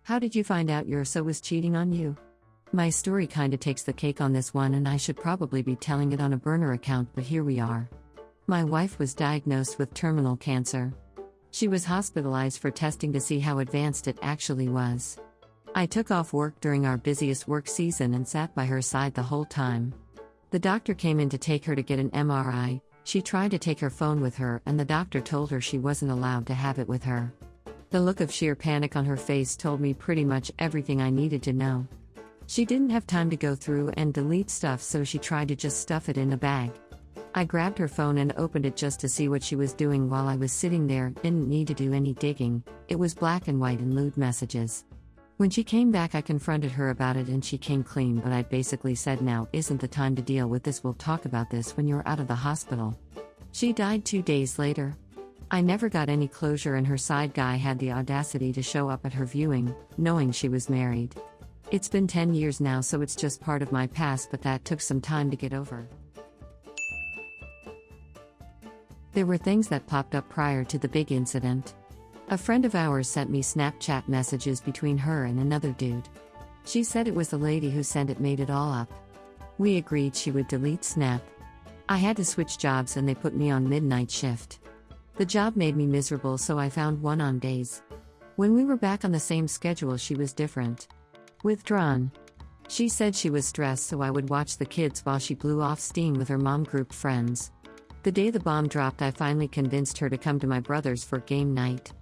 How did you find out your so was cheating on you? My story kinda takes the cake on this one, and I should probably be telling it on a burner account, but here we are. My wife was diagnosed with terminal cancer. She was hospitalized for testing to see how advanced it actually was. I took off work during our busiest work season and sat by her side the whole time. The doctor came in to take her to get an MRI. She tried to take her phone with her, and the doctor told her she wasn't allowed to have it with her. The look of sheer panic on her face told me pretty much everything I needed to know. She didn't have time to go through and delete stuff, so she tried to just stuff it in a bag. I grabbed her phone and opened it just to see what she was doing while I was sitting there. Didn't need to do any digging. It was black and white and lewd messages. When she came back, I confronted her about it and she came clean, but I basically said, now isn't the time to deal with this, we'll talk about this when you're out of the hospital. She died 2 days later. I never got any closure, and her side guy had the audacity to show up at her viewing, knowing she was married. It's been 10 years now, so it's just part of my past, but that took some time to get over. There were things that popped up prior to the big incident. A friend of ours sent me Snapchat messages between her and another dude. She said it was the lady who sent it made it all up. We agreed she would delete Snap. I had to switch jobs and they put me on midnight shift. The job made me miserable, so I found one on days. When we were back on the same schedule, she was different. Withdrawn. She said she was stressed, so I would watch the kids while she blew off steam with her mom group friends. The day the bomb dropped, I finally convinced her to come to my brother's for game night.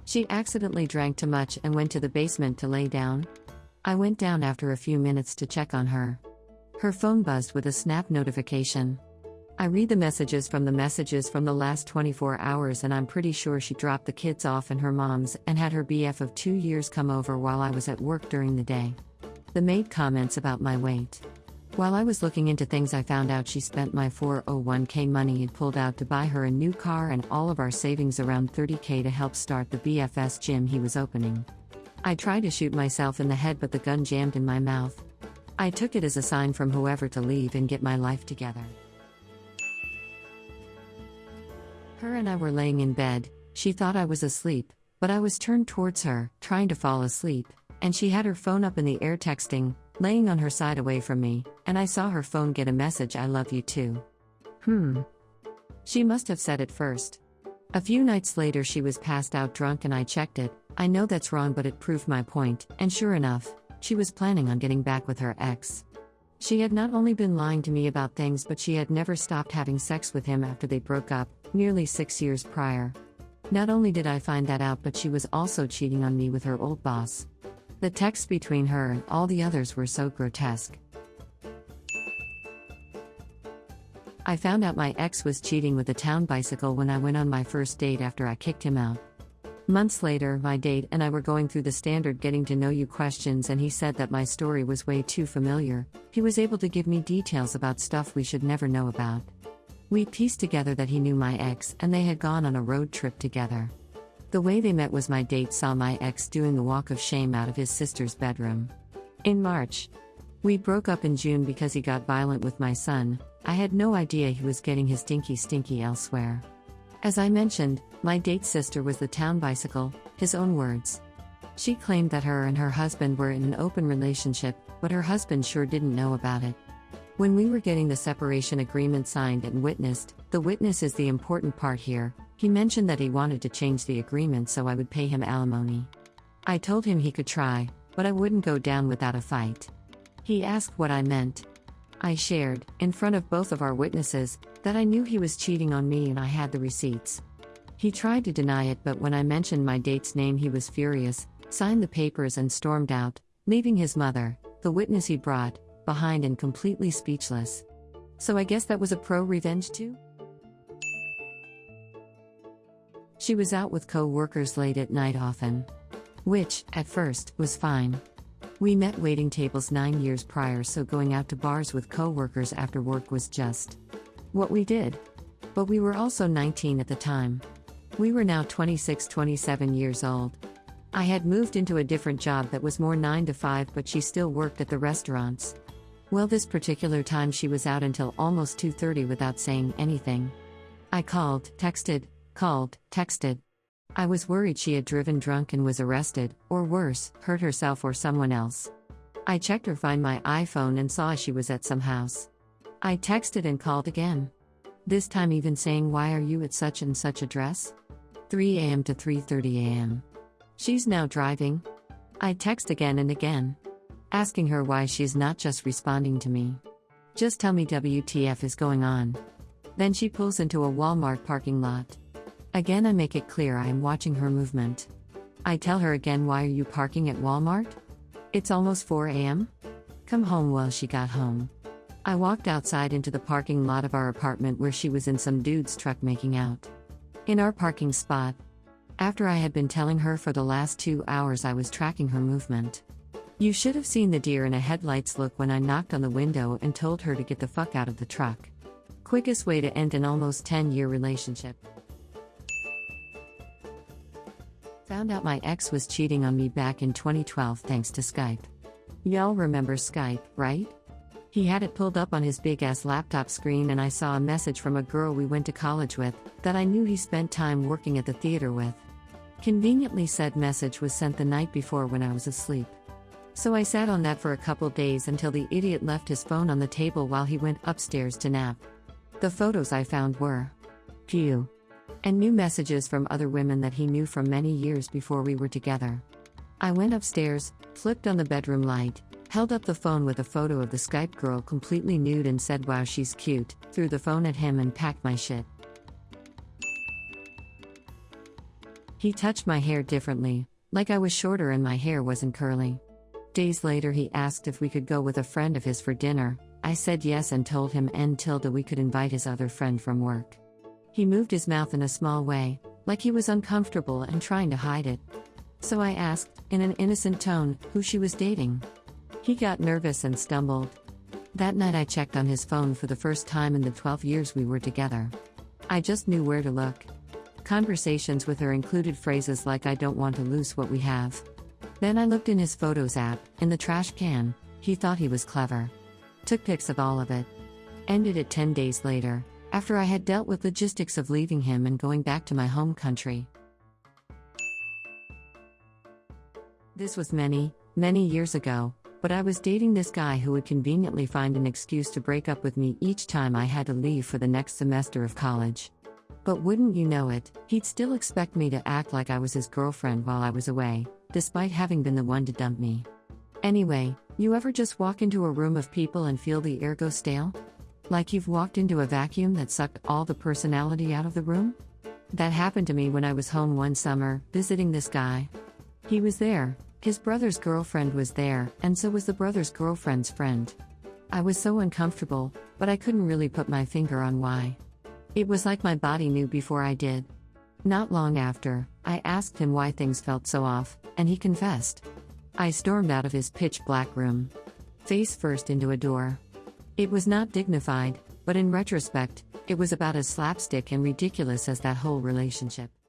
She accidentally drank too much and went to the basement to lay down. I went down after a few minutes to check on her. Her phone buzzed with a Snap notification. I read the messages from the last 24 hours, and I'm pretty sure she dropped the kids off and her mom's and had her BF of 2 years come over while I was at work during the day. They made comments about my weight. While I was looking into things, I found out she spent my 401k money and pulled out to buy her a new car and all of our savings, around $30k, to help start the BFS gym he was opening. I tried to shoot myself in the head, but the gun jammed in my mouth. I took it as a sign from whoever to leave and get my life together. Her and I were laying in bed. She thought I was asleep, but I was turned towards her, trying to fall asleep, and she had her phone up in the air texting, laying on her side away from me, and I saw her phone get a message, "I love you too." She must have said it first. A few nights later, she was passed out drunk and I checked it. I know that's wrong, but it proved my point, and sure enough, she was planning on getting back with her ex. She had not only been lying to me about things, but she had never stopped having sex with him after they broke up, nearly 6 years prior. Not only did I find that out, but she was also cheating on me with her old boss. The texts between her and all the others were so grotesque. I found out my ex was cheating with a town bicycle when I went on my first date after I kicked him out. Months later, my date and I were going through the standard getting to know you questions, and he said that my story was way too familiar. He was able to give me details about stuff we should never know about. We pieced together that he knew my ex and they had gone on a road trip together. The way they met was my date saw my ex doing the walk of shame out of his sister's bedroom. In March. We broke up in June because he got violent with my son. I had no idea he was getting his stinky elsewhere. As I mentioned, my date's sister was the town bicycle, his own words. She claimed that her and her husband were in an open relationship, but her husband sure didn't know about it. When we were getting the separation agreement signed and witnessed, the witness is the important part here, he mentioned that he wanted to change the agreement so I would pay him alimony. I told him he could try, but I wouldn't go down without a fight. He asked what I meant. I shared, in front of both of our witnesses, that I knew he was cheating on me and I had the receipts. He tried to deny it, but when I mentioned my date's name, he was furious, signed the papers and stormed out, leaving his mother, the witness he brought, behind and completely speechless. So I guess that was a pro-revenge too? She was out with co-workers late at night often. Which, at first, was fine. We met waiting tables 9 years prior, so going out to bars with co-workers after work was just what we did. But we were also 19 at the time. We were now 26, 27 years old. I had moved into a different job that was more 9 to 5, but she still worked at the restaurants. Well, this particular time she was out until almost 2:30 without saying anything. I called, texted, I was worried she had driven drunk and was arrested, or worse, hurt herself or someone else. I checked her Find My iPhone and saw she was at some house. I texted and called again. This time even saying, "Why are you at such and such address?" 3 a.m. to 3:30 a.m. She's now driving. I text again and again, asking her why she's not just responding to me. Just tell me WTF is going on. Then she pulls into a Walmart parking lot. Again I make it clear I am watching her movement. I tell her again, "Why are you parking at Walmart? It's almost 4 a.m. Come home." Well, she got home. I walked outside into the parking lot of our apartment where she was in some dude's truck making out. In our parking spot. After I had been telling her for the last 2 hours I was tracking her movement. You should have seen the deer in a headlights look when I knocked on the window and told her to get the fuck out of the truck. Quickest way to end an almost 10-year relationship. Found out my ex was cheating on me back in 2012 thanks to Skype. Y'all remember Skype, right? He had it pulled up on his big-ass laptop screen and I saw a message from a girl we went to college with, that I knew he spent time working at the theater with. Conveniently, said message was sent the night before when I was asleep. So I sat on that for a couple days until the idiot left his phone on the table while he went upstairs to nap. The photos I found were few, and new messages from other women that he knew from many years before we were together. I went upstairs, flipped on the bedroom light, held up the phone with a photo of the Skype girl completely nude and said, "Wow, she's cute," threw the phone at him and packed my shit. He touched my hair differently, like I was shorter and my hair wasn't curly. Days later he asked if we could go with a friend of his for dinner. I said yes and told him we could invite his other friend from work. He moved his mouth in a small way, like he was uncomfortable and trying to hide it. So I asked, in an innocent tone, who she was dating. He got nervous and stumbled. That night I checked on his phone for the first time in the 12 years we were together. I just knew where to look. Conversations with her included phrases like, "I don't want to lose what we have." Then I looked in his Photos app, in the trash can. He thought he was clever. Took pics of all of it. Ended it 10 days later, after I had dealt with logistics of leaving him and going back to my home country. This was many, many years ago. But I was dating this guy who would conveniently find an excuse to break up with me each time I had to leave for the next semester of college. But wouldn't you know it, he'd still expect me to act like I was his girlfriend while I was away, despite having been the one to dump me. Anyway, you ever just walk into a room of people and feel the air go stale? Like you've walked into a vacuum that sucked all the personality out of the room? That happened to me when I was home one summer, visiting this guy. He was there. His brother's girlfriend was there, and so was the brother's girlfriend's friend. I was so uncomfortable, but I couldn't really put my finger on why. It was like my body knew before I did. Not long after, I asked him why things felt so off, and he confessed. I stormed out of his pitch-black room, face first into a door. It was not dignified, but in retrospect, it was about as slapstick and ridiculous as that whole relationship.